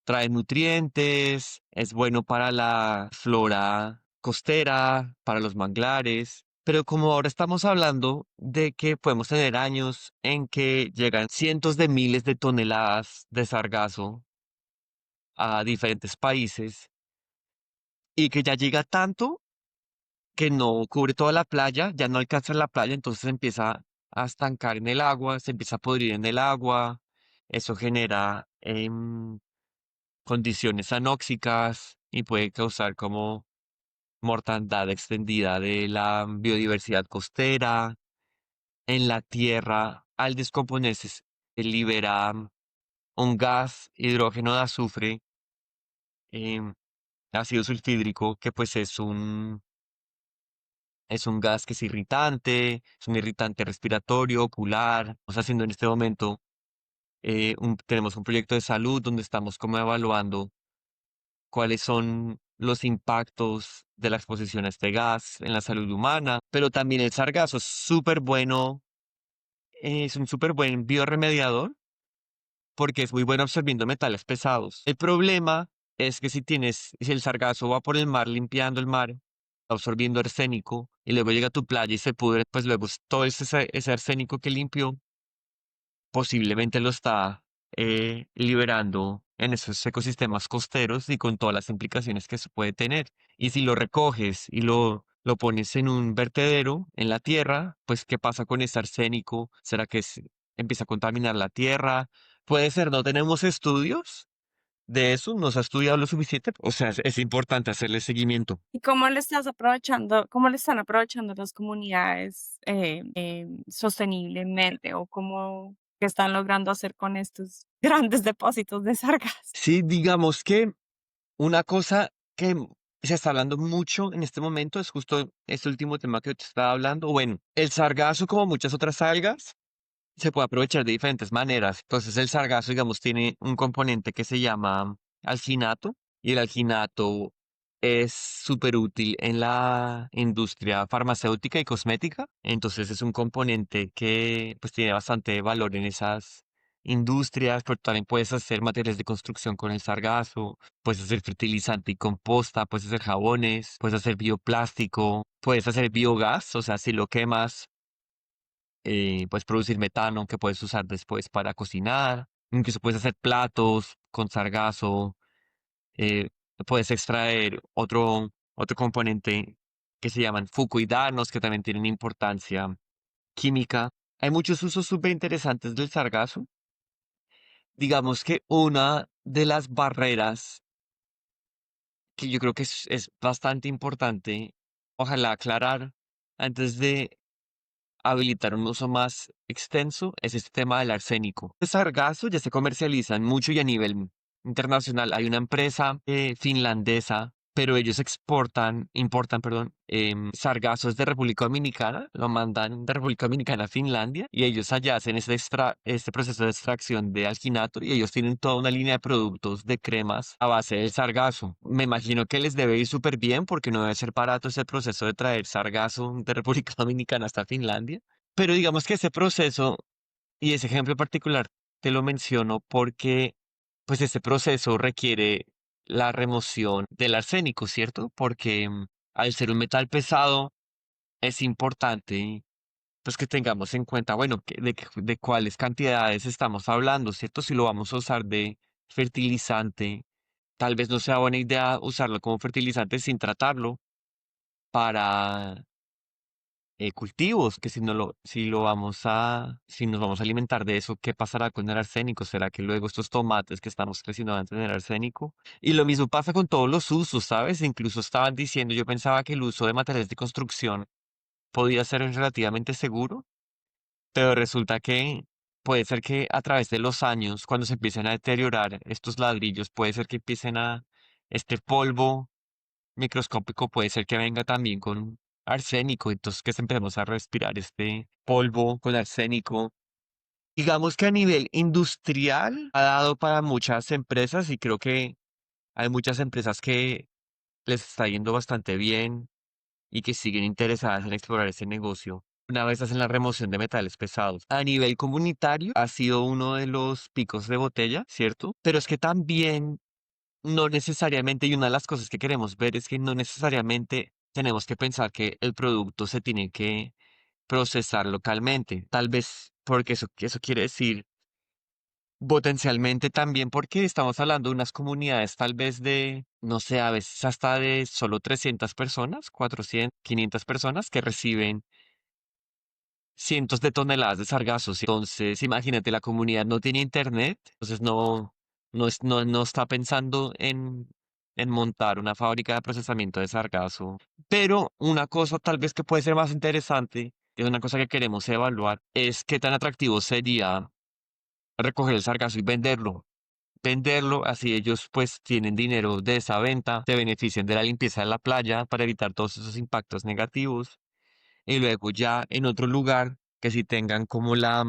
Trae nutrientes, es bueno para la flora costera, para los manglares. Pero como ahora estamos hablando de que podemos tener años en que llegan cientos de miles de toneladas de sargazo a diferentes países, y que ya llega tanto que no cubre toda la playa, ya no alcanza la playa, entonces se empieza a estancar en el agua, se empieza a pudrir en el agua, eso genera condiciones anóxicas y puede causar como mortandad extendida de la biodiversidad costera. En la tierra, al descomponerse, se libera un gas, hidrógeno de azufre, em, ácido sulfídrico, que pues es Es un gas que es un irritante respiratorio, ocular. Estamos haciendo en este momento, tenemos un proyecto de salud donde estamos como evaluando cuáles son los impactos de la exposición a este gas en la salud humana, pero también el sargazo es súper bueno, es un súper buen biorremediador porque es muy bueno absorbiendo metales pesados. El problema es que si el sargazo va por el mar limpiando el mar, absorbiendo arsénico y luego llega a tu playa y se pudre, pues luego todo ese arsénico que limpió posiblemente lo está liberando en esos ecosistemas costeros y con todas las implicaciones que eso puede tener. Y si lo recoges y lo pones en un vertedero, en la tierra, pues ¿qué pasa con ese arsénico? ¿Será que empieza a contaminar la tierra? Puede ser, no tenemos estudios de eso, no se ha estudiado lo suficiente. O sea, es importante hacerle seguimiento. ¿Y cómo le están aprovechando las comunidades sosteniblemente o cómo que están logrando hacer con estos grandes depósitos de sargazo? Sí, digamos que una cosa que se está hablando mucho en este momento es justo este último tema que te estaba hablando. Bueno, el sargazo, como muchas otras algas, se puede aprovechar de diferentes maneras. Entonces, el sargazo, digamos, tiene un componente que se llama alginato, y el alginato es súper útil en la industria farmacéutica y cosmética. Entonces, es un componente que pues tiene bastante valor en esas industrias, pero también puedes hacer materiales de construcción con el sargazo, puedes hacer fertilizante y composta, puedes hacer jabones, puedes hacer bioplástico, puedes hacer biogás, o sea, si lo quemas puedes producir metano que puedes usar después para cocinar. Incluso puedes hacer platos con sargazo. eh, Puedes extraer otro componente que se llaman fucoidanos, que también tienen importancia química. Hay muchos usos súper interesantes del sargazo. Digamos que una de las barreras que yo creo que es bastante importante, ojalá aclarar antes de habilitar un uso más extenso es este tema del arsénico. El sargazo ya se comercializa mucho y a nivel internacional. Hay una empresa finlandesa, pero ellos importan, perdón, sargazos de República Dominicana, lo mandan de República Dominicana a Finlandia y ellos allá hacen este proceso de extracción de alginato y ellos tienen toda una línea de productos de cremas a base del sargazo. Me imagino que les debe ir súper bien porque no debe ser barato ese proceso de traer sargazo de República Dominicana hasta Finlandia. Pero digamos que ese proceso y ese ejemplo particular te lo menciono porque pues ese proceso requiere la remoción del arsénico, ¿cierto? Porque al ser un metal pesado es importante pues que tengamos en cuenta, bueno, de cuáles cantidades estamos hablando, ¿cierto? Si lo vamos a usar de fertilizante, tal vez no sea buena idea usarlo como fertilizante sin tratarlo para cultivos, que si nos vamos a alimentar de eso, ¿qué pasará con el arsénico? ¿Será que luego estos tomates que estamos creciendo van a tener arsénico? Y lo mismo pasa con todos los usos, ¿sabes? Incluso estaban diciendo, yo pensaba que el uso de materiales de construcción podía ser relativamente seguro, pero resulta que puede ser que a través de los años, cuando se empiecen a deteriorar estos ladrillos, puede ser que este polvo microscópico puede ser que venga también con arsénico, entonces que empecemos a respirar este polvo con arsénico. Digamos que a nivel industrial ha dado para muchas empresas y creo que hay muchas empresas que les está yendo bastante bien y que siguen interesadas en explorar ese negocio. Una vez hacen la remoción de metales pesados. A nivel comunitario ha sido uno de los picos de botella, ¿cierto? Pero es que también no necesariamente, y una de las cosas que queremos ver es que no necesariamente tenemos que pensar que el producto se tiene que procesar localmente. Tal vez porque eso quiere decir potencialmente también porque estamos hablando de unas comunidades tal vez de, no sé, a veces hasta de solo 300 personas, 400, 500 personas que reciben cientos de toneladas de sargazos. Entonces, imagínate, la comunidad no tiene internet, entonces no está pensando en montar una fábrica de procesamiento de sargazo. Pero una cosa tal vez que puede ser más interesante, que es una cosa que queremos evaluar, es qué tan atractivo sería recoger el sargazo y venderlo. Venderlo, así ellos pues tienen dinero de esa venta, se benefician de la limpieza de la playa para evitar todos esos impactos negativos y luego ya en otro lugar que si tengan como la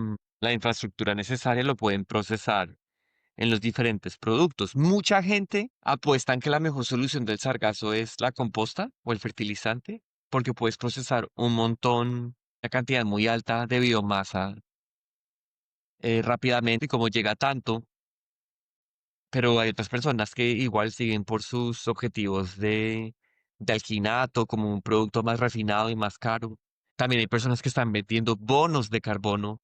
infraestructura necesaria lo pueden procesar en los diferentes productos. Mucha gente apuesta en que la mejor solución del sargazo es la composta o el fertilizante, porque puedes procesar un montón, una cantidad muy alta de biomasa rápidamente y como llega tanto, pero hay otras personas que igual siguen por sus objetivos de alquinato como un producto más refinado y más caro. También hay personas que están vendiendo bonos de carbono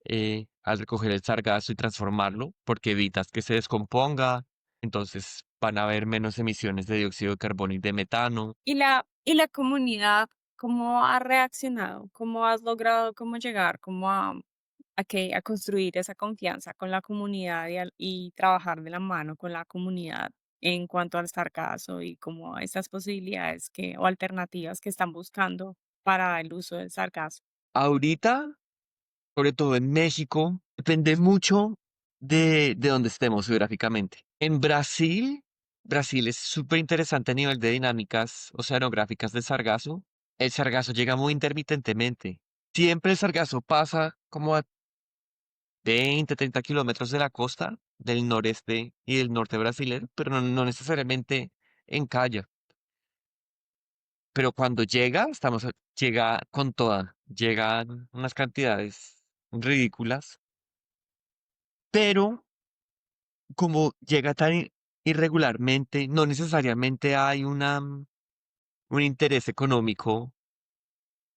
al recoger el sargazo y transformarlo, porque evitas que se descomponga, entonces van a haber menos emisiones de dióxido de carbono y de metano. ¿Y la comunidad cómo ha reaccionado? ¿Cómo has logrado cómo llegar como a construir esa confianza con la comunidad y trabajar de la mano con la comunidad en cuanto al sargazo y como a estas posibilidades o alternativas que están buscando para el uso del sargazo? Ahorita, sobre todo en México, depende mucho de dónde estemos geográficamente. En Brasil, Brasil es súper interesante a nivel de dinámicas oceanográficas del sargazo. El sargazo llega muy intermitentemente. Siempre el sargazo pasa como a 20, 30 kilómetros de la costa del noreste y del norte brasileño, pero no necesariamente en Caya. Pero cuando llega, llega con toda, llegan unas cantidades ridículas, pero como llega tan irregularmente, no necesariamente hay un interés económico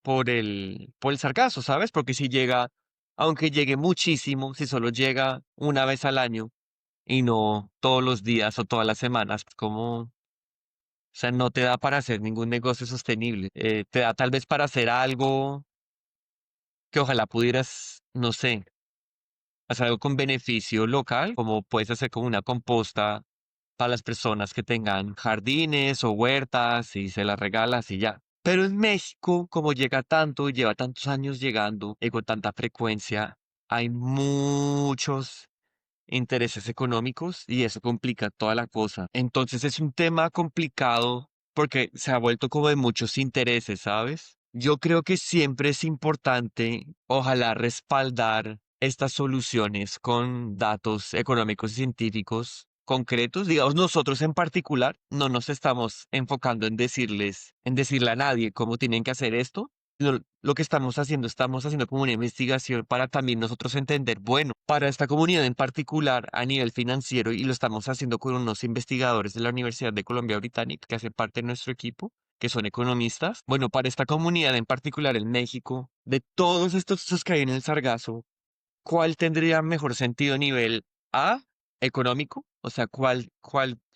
por el sargazo, ¿sabes? Porque si llega, aunque llegue muchísimo, si solo llega una vez al año y no todos los días o todas las semanas, como, o sea, no te da para hacer ningún negocio sostenible. Te da tal vez para hacer algo que ojalá pudieras, no sé, hacer algo con beneficio local, como puedes hacer como una composta para las personas que tengan jardines o huertas y se las regalas y ya. Pero en México, como llega tanto y lleva tantos años llegando y con tanta frecuencia, hay muchos intereses económicos y eso complica toda la cosa. Entonces es un tema complicado porque se ha vuelto como de muchos intereses, ¿sabes? Yo creo que siempre es importante, ojalá, respaldar estas soluciones con datos económicos y científicos concretos. Digamos, nosotros en particular no nos estamos enfocando en decirle a nadie cómo tienen que hacer esto. Lo que estamos haciendo como una investigación para también nosotros entender, bueno, para esta comunidad en particular a nivel financiero, y lo estamos haciendo con unos investigadores de la Universidad de Columbia Británica que hacen parte de nuestro equipo, que son economistas. Bueno, para esta comunidad en particular en México, de todos estos usos que hay en el Sargazo, ¿cuál tendría mejor sentido a nivel A, económico? O sea, ¿cuál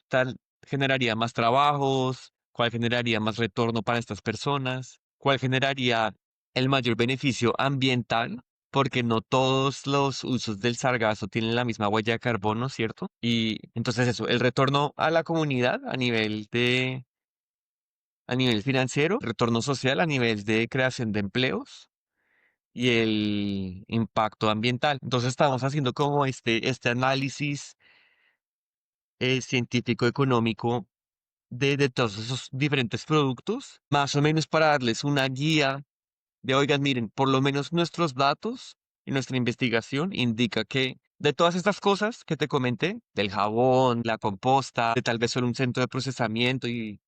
tal generaría más trabajos? ¿Cuál generaría más retorno para estas personas? ¿Cuál generaría el mayor beneficio ambiental? Porque no todos los usos del sargazo tienen la misma huella de carbono, ¿cierto? Y entonces eso, el retorno a la comunidad a nivel financiero, retorno social a nivel de creación de empleos y el impacto ambiental. Entonces estamos haciendo como este análisis científico-económico de todos esos diferentes productos, más o menos para darles una guía de, oigan, miren, por lo menos nuestros datos y nuestra investigación indica que de todas estas cosas que te comenté, del jabón, la composta, de tal vez solo un centro de procesamiento y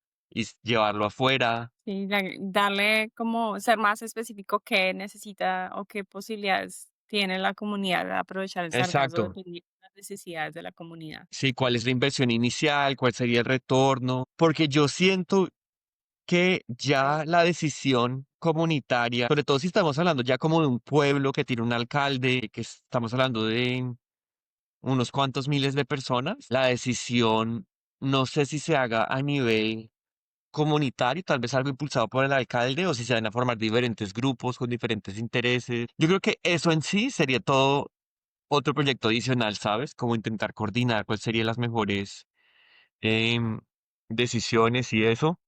llevarlo afuera. Sí, darle como ser más específico qué necesita o qué posibilidades tiene la comunidad de aprovechar el sargazo Exacto. dependiendo de las necesidades de la comunidad. Sí, cuál es la inversión inicial, cuál sería el retorno, porque yo siento que ya la decisión comunitaria, sobre todo si estamos hablando ya como de un pueblo que tiene un alcalde, que estamos hablando de unos cuantos miles de personas, la decisión no sé si se haga a nivel comunitario, tal vez algo impulsado por el alcalde, o si se van a formar diferentes grupos con diferentes intereses. Yo creo que eso en sí sería todo otro proyecto adicional, ¿sabes? Como intentar coordinar cuáles serían las mejores em, decisiones y eso.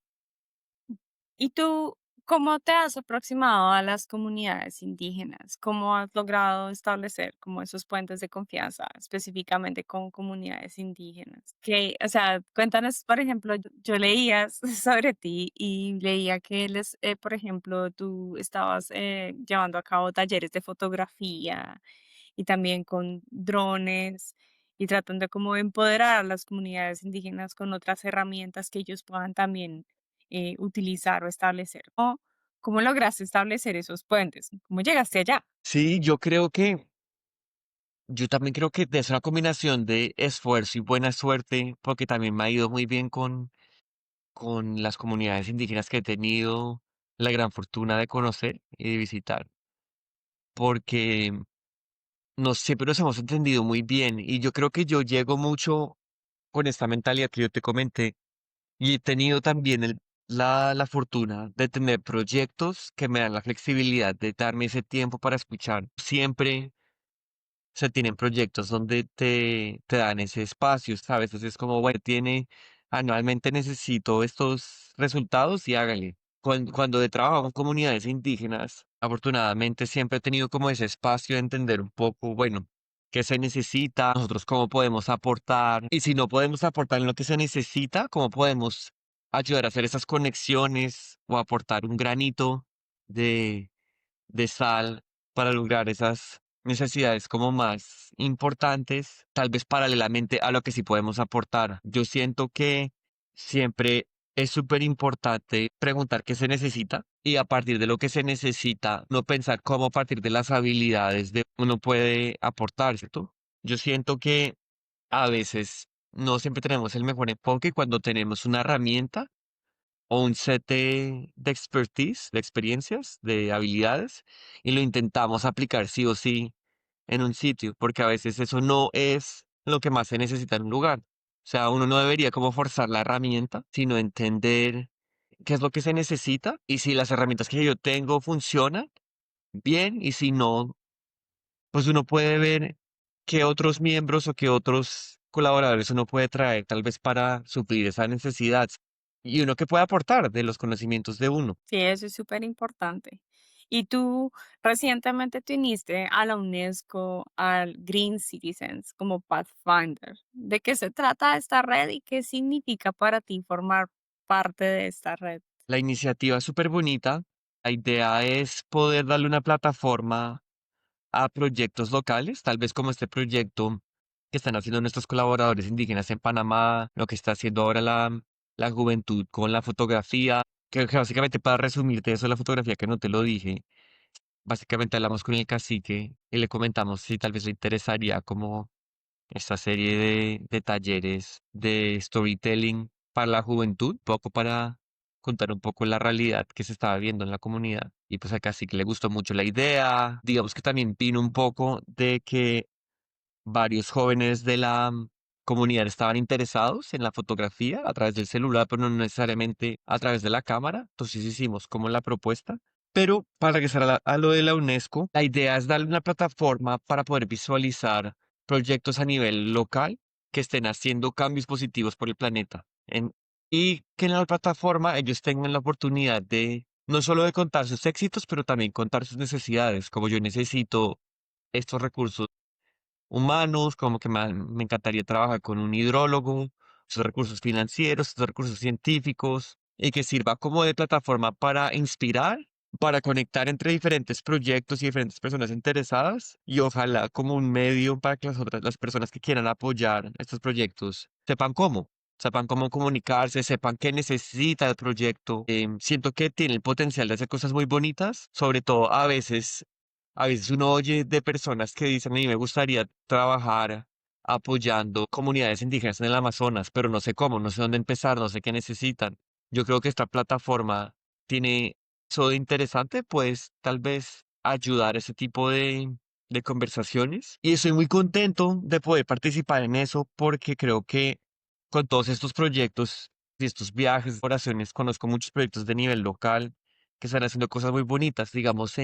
¿Y tú ¿Cómo te has aproximado a las comunidades indígenas? ¿Cómo has logrado establecer como esos puentes de confianza específicamente con comunidades indígenas? Que, o sea, cuéntanos, por ejemplo, yo leía sobre ti y leía que por ejemplo, tú estabas llevando a cabo talleres de fotografía y también con drones y tratando como de empoderar a las comunidades indígenas con otras herramientas que ellos puedan también utilizar o establecer. ¿Cómo lograste establecer esos puentes? ¿Cómo llegaste allá? Sí, yo también creo que es una combinación de esfuerzo y buena suerte, porque también me ha ido muy bien con las comunidades indígenas que he tenido la gran fortuna de conocer y de visitar, porque nos siempre nos hemos entendido muy bien y yo creo que yo llego mucho con esta mentalidad que yo te comenté y he tenido también la fortuna de tener proyectos que me dan la flexibilidad de darme ese tiempo para escuchar. Siempre se tienen proyectos donde te dan ese espacio, ¿sabes? Entonces es como, bueno, anualmente necesito estos resultados y hágale. Cuando he trabajado con comunidades indígenas, afortunadamente siempre he tenido como ese espacio de entender un poco, bueno, qué se necesita, nosotros cómo podemos aportar, y si no podemos aportar en lo que se necesita, cómo podemos ayudar a hacer esas conexiones o aportar un granito de sal para lograr esas necesidades como más importantes, tal vez paralelamente a lo que sí podemos aportar. Yo siento que siempre es súper importante preguntar qué se necesita y a partir de lo que se necesita, no pensar cómo a partir de las habilidades de uno puede aportar, ¿cierto? Yo siento que a veces no siempre tenemos el mejor enfoque y cuando tenemos una herramienta o un set de expertise, de experiencias, de habilidades, y lo intentamos aplicar sí o sí en un sitio, porque a veces eso no es lo que más se necesita en un lugar. O sea, uno no debería como forzar la herramienta, sino entender qué es lo que se necesita y si las herramientas que yo tengo funcionan bien y si no, pues uno puede ver qué otros miembros o qué otros colaboradores uno puede traer tal vez para suplir esa necesidad y uno que puede aportar de los conocimientos de uno. Sí, eso es súper importante. Y tú recientemente te uniste a la UNESCO, al Green Citizens como Pathfinder. ¿De qué se trata esta red y qué significa para ti formar parte de esta red? La iniciativa es súper bonita. La idea es poder darle una plataforma a proyectos locales, tal vez como este proyecto que están haciendo nuestros colaboradores indígenas en Panamá, lo que está haciendo ahora la juventud con la fotografía, que básicamente para resumirte eso, la fotografía que no te lo dije, básicamente hablamos con el cacique y le comentamos si tal vez le interesaría como esta serie de talleres de storytelling para la juventud, poco para contar un poco la realidad que se estaba viendo en la comunidad. Y pues acá sí que le gustó mucho la idea. Digamos que también vino un poco de que varios jóvenes de la comunidad estaban interesados en la fotografía a través del celular, pero no necesariamente a través de la cámara. Entonces hicimos como la propuesta. Pero para regresar a lo de la UNESCO, la idea es darle una plataforma para poder visualizar proyectos a nivel local que estén haciendo cambios positivos por el planeta. Y que en la plataforma ellos tengan la oportunidad de no solo de contar sus éxitos, pero también contar sus necesidades, como yo necesito estos recursos humanos, como que me encantaría trabajar con un hidrólogo, sus recursos financieros, sus recursos científicos, y que sirva como de plataforma para inspirar, para conectar entre diferentes proyectos y diferentes personas interesadas, y ojalá como un medio para que las personas que quieran apoyar estos proyectos sepan cómo comunicarse, sepan qué necesita el proyecto. Siento que tiene el potencial de hacer cosas muy bonitas, sobre todo a veces uno oye de personas que dicen, a mí me gustaría trabajar apoyando comunidades indígenas en el Amazonas, pero no sé cómo, no sé dónde empezar, no sé qué necesitan. Yo creo que esta plataforma tiene eso de interesante, pues tal vez ayudar a ese tipo de conversaciones. Y estoy muy contento de poder participar en eso porque creo que con todos estos proyectos y estos viajes, oraciones, conozco muchos proyectos de nivel local que están haciendo cosas muy bonitas, digamos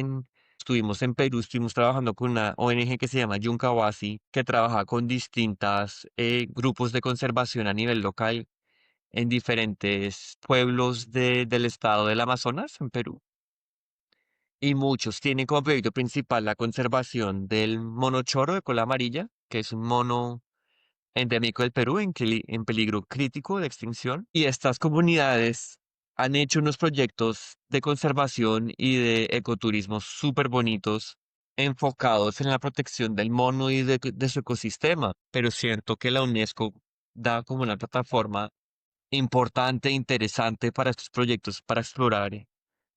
Estuvimos en Perú, estuvimos trabajando con una ONG que se llama Yuncawasi, que trabaja con distintos grupos de conservación a nivel local en diferentes pueblos del estado del Amazonas, en Perú. y muchos tienen como proyecto principal la conservación del mono choro de cola amarilla, que es un mono endémico del Perú en peligro crítico de extinción. Y estas comunidades han hecho unos proyectos de conservación y de ecoturismo súper bonitos, enfocados en la protección del mono y de su ecosistema. Pero siento que la UNESCO da como una plataforma importante e interesante para estos proyectos, para explorar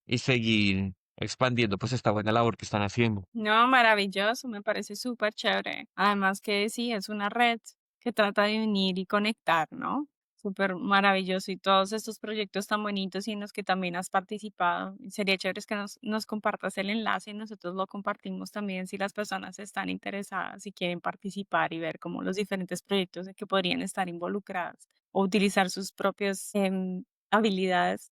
y seguir expandiendo pues esta buena labor que están haciendo. No, maravilloso, me parece súper chévere. Además que sí, es una red que trata de unir y conectar, ¿no? Súper maravilloso y todos estos proyectos tan bonitos y en los que también has participado. Sería chévere es que nos compartas el enlace y nosotros lo compartimos también si las personas están interesadas y quieren participar y ver como los diferentes proyectos en que podrían estar involucradas o utilizar sus propias habilidades.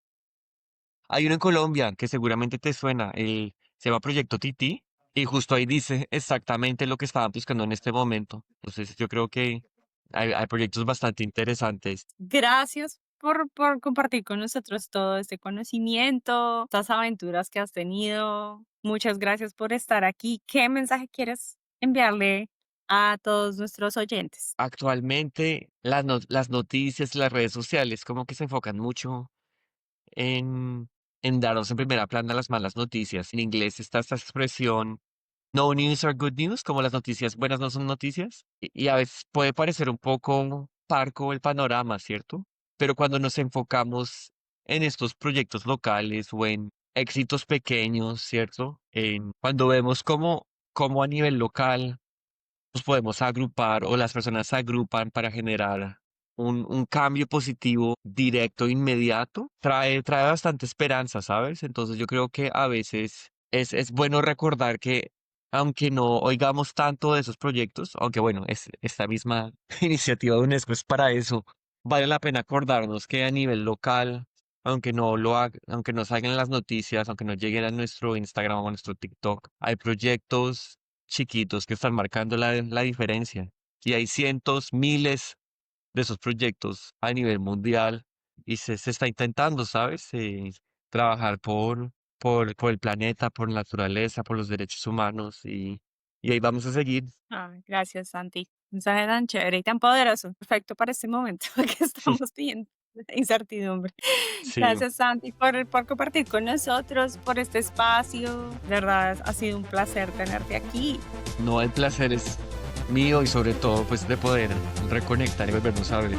Hay uno en Colombia que seguramente te suena, se llama Proyecto Tití, y justo ahí dice exactamente lo que estaban buscando en este momento. Entonces yo creo que hay proyectos bastante interesantes. Gracias por compartir con nosotros todo este conocimiento, estas aventuras que has tenido. Muchas gracias por estar aquí. ¿Qué mensaje quieres enviarle a todos nuestros oyentes? Actualmente las noticias, las redes sociales como que se enfocan mucho en, en darnos en primera plana las malas noticias. En inglés está esta expresión no news are good news, como las noticias buenas no son noticias. Y a veces puede parecer un poco parco el panorama, ¿cierto? Pero cuando nos enfocamos en estos proyectos locales o en éxitos pequeños, ¿cierto? Cuando vemos cómo a nivel local nos podemos agrupar o las personas se agrupan para generar un cambio positivo directo, inmediato, trae bastante esperanza, ¿sabes? Entonces yo creo que a veces es bueno recordar que aunque no oigamos tanto de esos proyectos, aunque bueno, esta misma iniciativa de UNESCO es para eso, vale la pena acordarnos que a nivel local, aunque no salgan en las noticias, aunque no lleguen a nuestro Instagram o a nuestro TikTok, hay proyectos chiquitos que están marcando la diferencia. Y hay cientos, miles de esos proyectos a nivel mundial y se está intentando, ¿sabes? Trabajar por el planeta, por la naturaleza, por los derechos humanos y ahí vamos a seguir. Gracias, Santi. Un mensaje tan chévere y tan poderoso. Perfecto para este momento que estamos viviendo incertidumbre. Sí, Gracias, Santi, por compartir con nosotros, por este espacio. De verdad, ha sido un placer tenerte aquí. no, el placer es mío y sobre todo pues de poder reconectar y volvernos a ver.